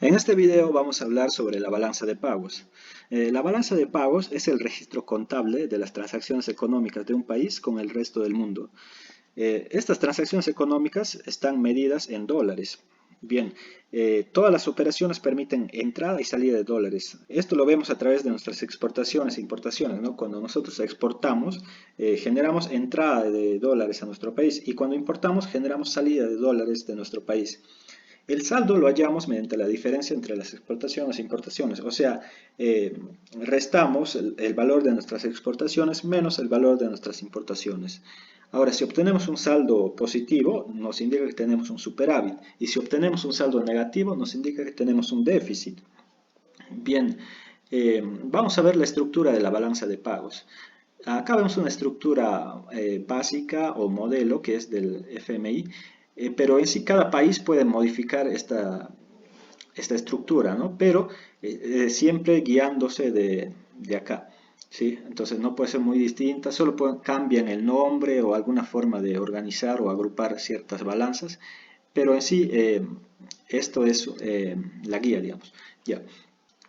En este video vamos a hablar sobre la balanza de pagos. La balanza de pagos es el registro contable de las transacciones económicas de un país con el resto del mundo. Estas transacciones económicas están medidas en dólares. Bien, todas las operaciones permiten entrada y salida de dólares. Esto lo vemos a través de nuestras exportaciones e importaciones, ¿no? Cuando nosotros exportamos, generamos entrada de dólares a nuestro país y cuando importamos, generamos salida de dólares de nuestro país. El saldo lo hallamos mediante la diferencia entre las exportaciones e importaciones, o sea, restamos el valor de nuestras exportaciones menos el valor de nuestras importaciones. Ahora, si obtenemos un saldo positivo, nos indica que tenemos un superávit, y si obtenemos un saldo negativo, nos indica que tenemos un déficit. Bien, vamos a ver la estructura de la balanza de pagos. Acá vemos una estructura básica o modelo que es del FMI, pero en sí cada país puede modificar esta estructura, ¿no? Pero siempre guiándose de acá, ¿sí? Entonces no puede ser muy distinta, solo cambian el nombre o alguna forma de organizar o agrupar ciertas balanzas, pero en sí esto es la guía, digamos. Ya.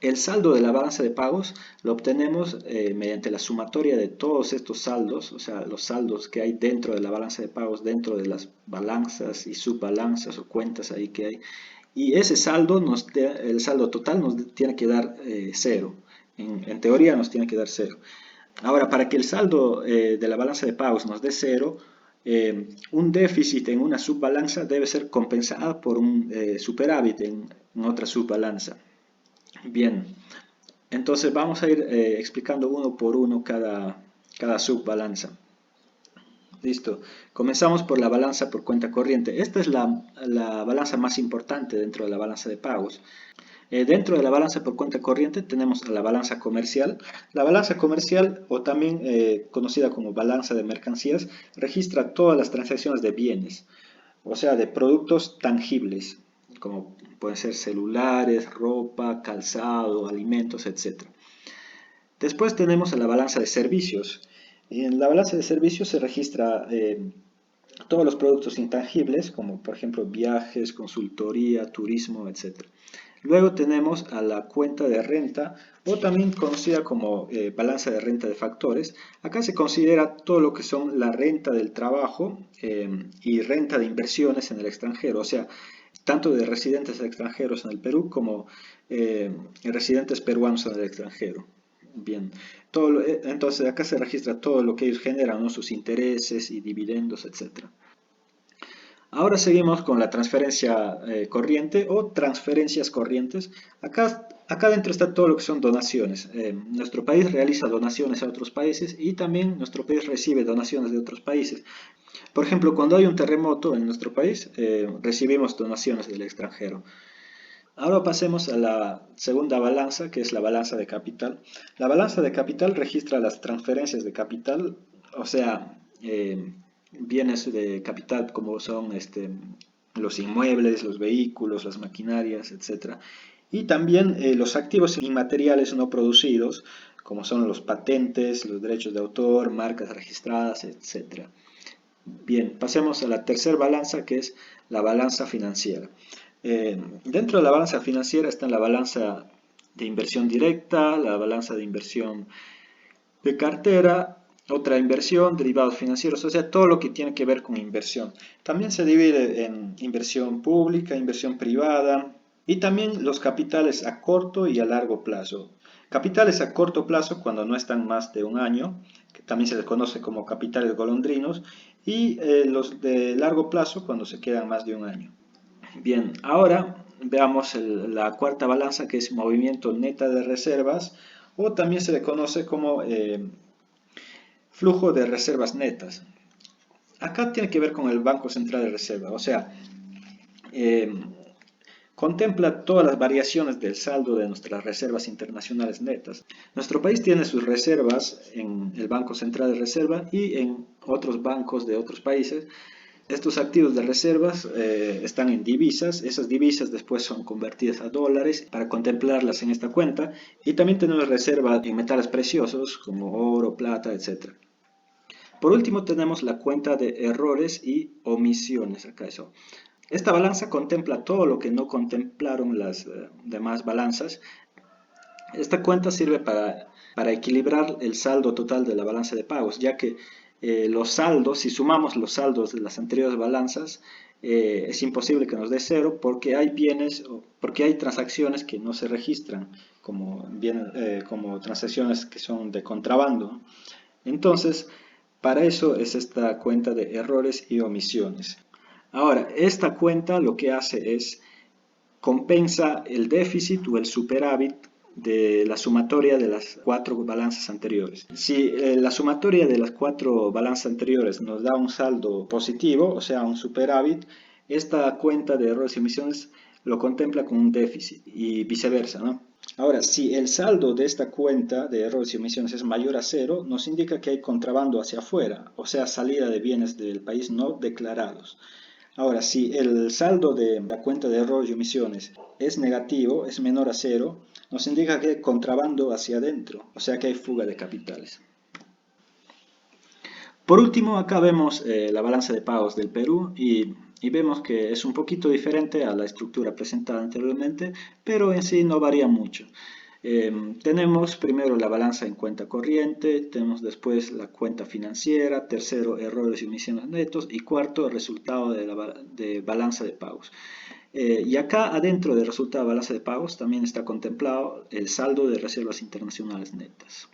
El saldo de la balanza de pagos lo obtenemos mediante la sumatoria de todos estos saldos, o sea, los saldos que hay dentro de la balanza de pagos, dentro de las balanzas y subbalanzas o cuentas ahí que hay. Y ese saldo, el saldo total nos tiene que dar cero. En teoría nos tiene que dar cero. Ahora, para que el saldo de la balanza de pagos nos dé cero, un déficit en una subbalanza debe ser compensado por un superávit en otra subbalanza. Bien, entonces vamos a ir explicando uno por uno cada subbalanza. Listo, comenzamos por la balanza por cuenta corriente. Esta es la balanza más importante dentro de la balanza de pagos. Dentro de la balanza por cuenta corriente tenemos la balanza comercial. La balanza comercial, o también conocida como balanza de mercancías, registra todas las transacciones de bienes, o sea, de productos tangibles, como pueden ser celulares, ropa, calzado, alimentos, etc. Después tenemos a la balanza de servicios. En la balanza de servicios se registra todos los productos intangibles, como por ejemplo viajes, consultoría, turismo, etc. Luego tenemos a la cuenta de renta, o también conocida como balanza de renta de factores. Acá se considera todo lo que son la renta del trabajo y renta de inversiones en el extranjero, o sea, tanto de residentes extranjeros en el Perú como residentes peruanos en el extranjero. Bien, entonces acá se registra todo lo que ellos generan, ¿no? Sus intereses y dividendos, etc. Ahora seguimos con la transferencia corriente o transferencias corrientes. Acá dentro está todo lo que son donaciones. Nuestro país realiza donaciones a otros países y también nuestro país recibe donaciones de otros países. Por ejemplo, cuando hay un terremoto en nuestro país, recibimos donaciones del extranjero. Ahora pasemos a la segunda balanza, que es la balanza de capital. La balanza de capital registra las transferencias de capital, o sea, bienes de capital como son los inmuebles, los vehículos, las maquinarias, etc. Y también los activos inmateriales no producidos, como son los patentes, los derechos de autor, marcas registradas, etc. Bien, pasemos a la tercera balanza, que es la balanza financiera. Dentro de la balanza financiera está la balanza de inversión directa, la balanza de inversión de cartera, otra inversión, derivados financieros, o sea, todo lo que tiene que ver con inversión. También se divide en inversión pública, inversión privada y también los capitales a corto y a largo plazo. Capitales a corto plazo cuando no están más de un año, que también se les conoce como capitales golondrinos, y los de largo plazo cuando se quedan más de un año. Bien, ahora veamos la cuarta balanza, que es movimiento neta de reservas, o también se le conoce como flujo de reservas netas. Acá tiene que ver con el Banco Central de Reserva, o sea, contempla todas las variaciones del saldo de nuestras reservas internacionales netas. Nuestro país tiene sus reservas en el Banco Central de Reserva y en otros bancos de otros países. Estos activos de reservas están en divisas, esas divisas después son convertidas a dólares para contemplarlas en esta cuenta, y también tenemos reservas en metales preciosos como oro, plata, etc. Por último tenemos la cuenta de errores y omisiones, acá eso. Esta balanza contempla todo lo que no contemplaron las demás balanzas. Esta cuenta sirve para equilibrar el saldo total de la balanza de pagos, ya que los saldos, si sumamos los saldos de las anteriores balanzas, es imposible que nos dé cero porque hay bienes, porque hay transacciones que no se registran como transacciones que son de contrabando. Entonces, para eso es esta cuenta de errores y omisiones. Ahora, esta cuenta lo que hace es compensa el déficit o el superávit de la sumatoria de las cuatro balanzas anteriores. Si la sumatoria de las cuatro balanzas anteriores nos da un saldo positivo, o sea, un superávit, esta cuenta de errores y omisiones lo contempla con un déficit y viceversa, ¿no? Ahora, si el saldo de esta cuenta de errores y omisiones es mayor a cero, nos indica que hay contrabando hacia afuera, o sea, salida de bienes del país no declarados. Ahora, si el saldo de la cuenta de errores y omisiones es negativo, es menor a cero, nos indica que hay contrabando hacia adentro, o sea que hay fuga de capitales. Por último, acá vemos la balanza de pagos del Perú y vemos que es un poquito diferente a la estructura presentada anteriormente, pero en sí no varía mucho. Tenemos primero la balanza en cuenta corriente, tenemos después la cuenta financiera, tercero errores y omisiones netos y cuarto resultado de balanza de pagos. Y acá adentro del resultado de balanza de pagos también está contemplado el saldo de reservas internacionales netas.